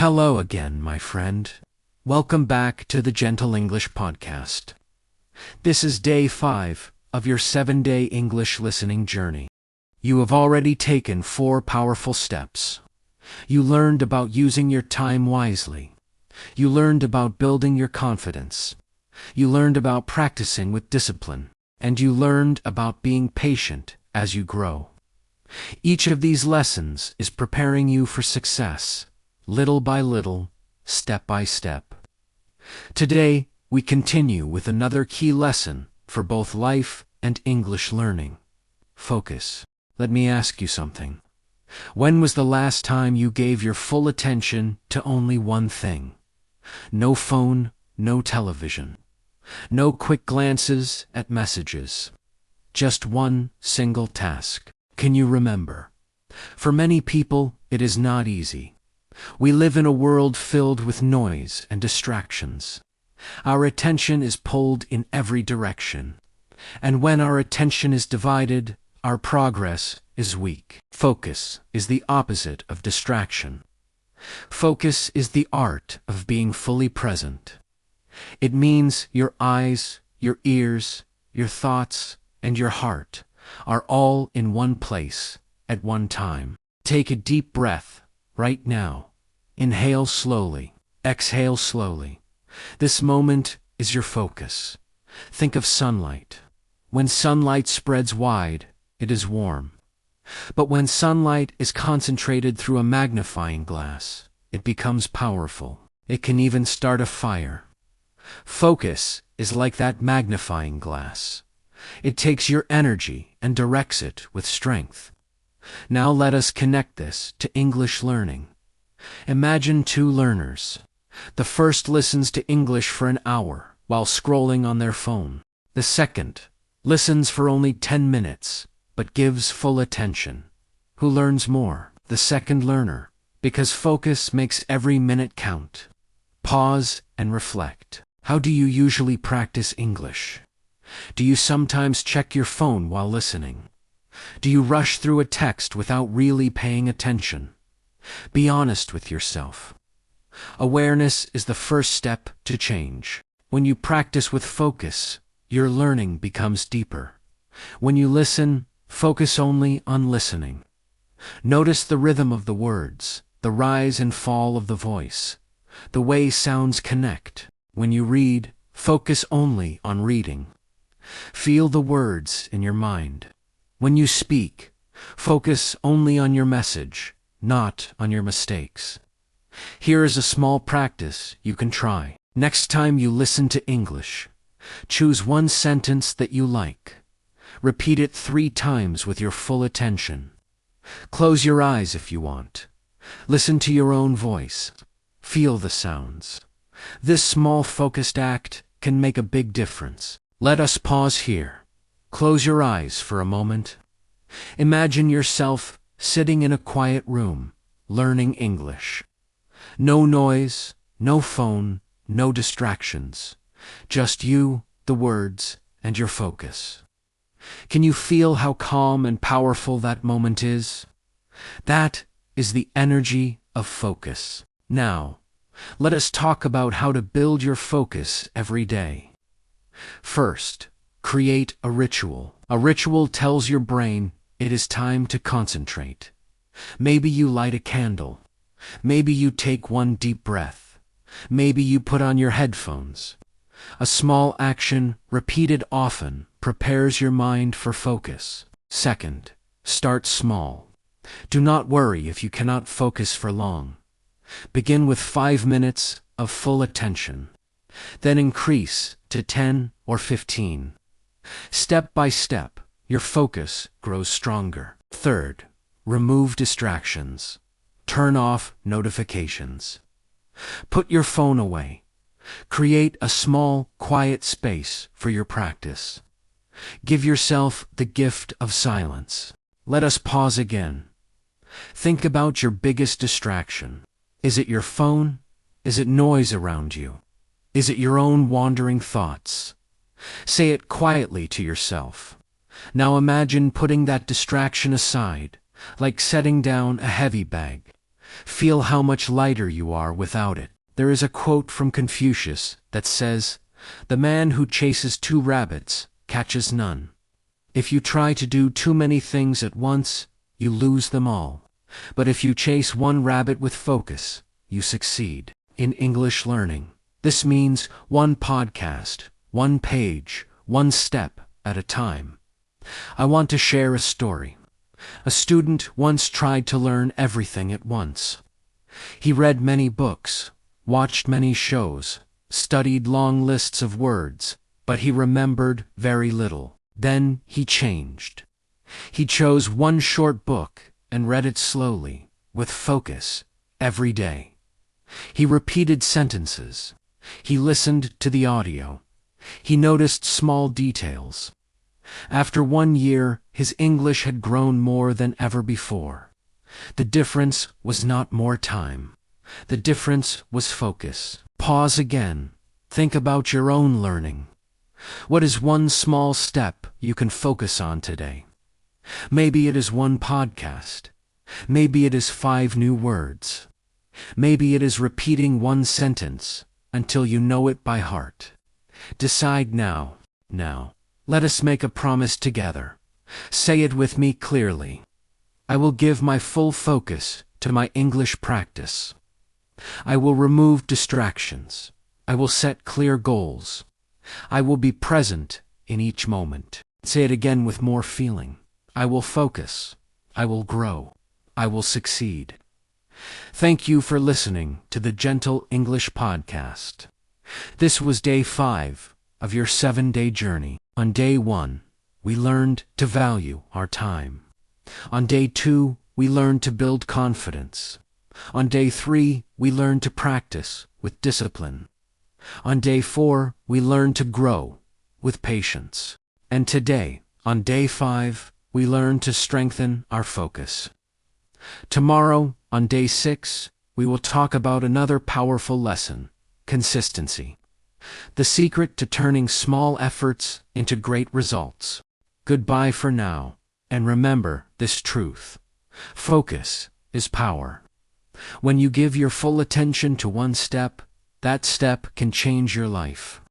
Hello again, my friend. Welcome back to the Gentle English Podcast. This is day 5 of your 7-day English listening journey. You have already taken 4 powerful steps. You learned about using your time wisely. You learned about building your confidence. You learned about practicing with discipline. And you learned about being patient as you grow. Each of these lessons is preparing you for success, little by little, step by step. Today, we continue with another key lesson for both life and English learning. Focus. Let me ask you something. When was the last time you gave your full attention to only one thing? No phone, no television. No quick glances at messages. Just one single task. Can you remember? For many people, it is not easy. We live in a world filled with noise and distractions. Our attention is pulled in every direction. And when our attention is divided, our progress is weak. Focus is the opposite of distraction. Focus is the art of being fully present. It means your eyes, your ears, your thoughts, and your heart are all in one place at one time. Take a deep breath right now. Inhale slowly. Exhale slowly. This moment is your focus. Think of sunlight. When sunlight spreads wide, it is warm. But when sunlight is concentrated through a magnifying glass, it becomes powerful. It can even start a fire. Focus is like that magnifying glass. It takes your energy and directs it with strength. Now let us connect this to English learning. Imagine 2 learners. The first listens to English for an hour while scrolling on their phone. The second listens for only 10 minutes, but gives full attention. Who learns more? The second learner, because focus makes every minute count. Pause and reflect. How do you usually practice English? Do you sometimes check your phone while listening? Do you rush through a text without really paying attention? Be honest with yourself. Awareness is the first step to change. When you practice with focus, your learning becomes deeper. When you listen, focus only on listening. Notice the rhythm of the words, the rise and fall of the voice, the way sounds connect. When you read, focus only on reading. Feel the words in your mind. When you speak, focus only on your message, not on your mistakes. Here is a small practice you can try. Next time you listen to English, choose one sentence that you like. Repeat it 3 times with your full attention. Close your eyes if you want. Listen to your own voice. Feel the sounds. This small focused act can make a big difference. Let us pause here. Close your eyes for a moment. Imagine yourself sitting in a quiet room, learning English. No noise, no phone, no distractions. Just you, the words, and your focus. Can you feel how calm and powerful that moment is? That is the energy of focus. Now, let us talk about how to build your focus every day. First, create a ritual. A ritual tells your brain it is time to concentrate. Maybe you light a candle. Maybe you take one deep breath. Maybe you put on your headphones. A small action, repeated often, prepares your mind for focus. Second, start small. Do not worry if you cannot focus for long. Begin with 5 minutes of full attention. Then increase to 10 or 15. Step by step, your focus grows stronger. Third, remove distractions. Turn off notifications. Put your phone away. Create a small, quiet space for your practice. Give yourself the gift of silence. Let us pause again. Think about your biggest distraction. Is it your phone? Is it noise around you? Is it your own wandering thoughts? Say it quietly to yourself. Now imagine putting that distraction aside, like setting down a heavy bag. Feel how much lighter you are without it. There is a quote from Confucius that says, "The man who chases two rabbits catches none." If you try to do too many things at once, you lose them all. But if you chase one rabbit with focus, you succeed. In English learning, this means one podcast, one page, one step at a time. I want to share a story. A student once tried to learn everything at once. He read many books, watched many shows, studied long lists of words, but he remembered very little. Then he changed. He chose one short book and read it slowly, with focus, every day. He repeated sentences. He listened to the audio. He noticed small details. After 1 year, his English had grown more than ever before. The difference was not more time. The difference was focus. Pause again. Think about your own learning. What is one small step you can focus on today? Maybe it is one podcast. Maybe it is 5 new words. Maybe it is repeating one sentence until you know it by heart. Decide now. Now, let us make a promise together. Say it with me clearly. I will give my full focus to my English practice. I will remove distractions. I will set clear goals. I will be present in each moment. Say it again with more feeling. I will focus. I will grow. I will succeed. Thank you for listening to the Gentle English Podcast. This was day 5 of your 7-day journey. On day 1, we learned to value our time. On day 2, we learned to build confidence. On day 3, we learned to practice with discipline. On day 4, we learned to grow with patience. And today, on day 5, we learned to strengthen our focus. Tomorrow, on day 6, we will talk about another powerful lesson: consistency. The secret to turning small efforts into great results. Goodbye for now, and remember this truth: focus is power. When you give your full attention to one step, that step can change your life.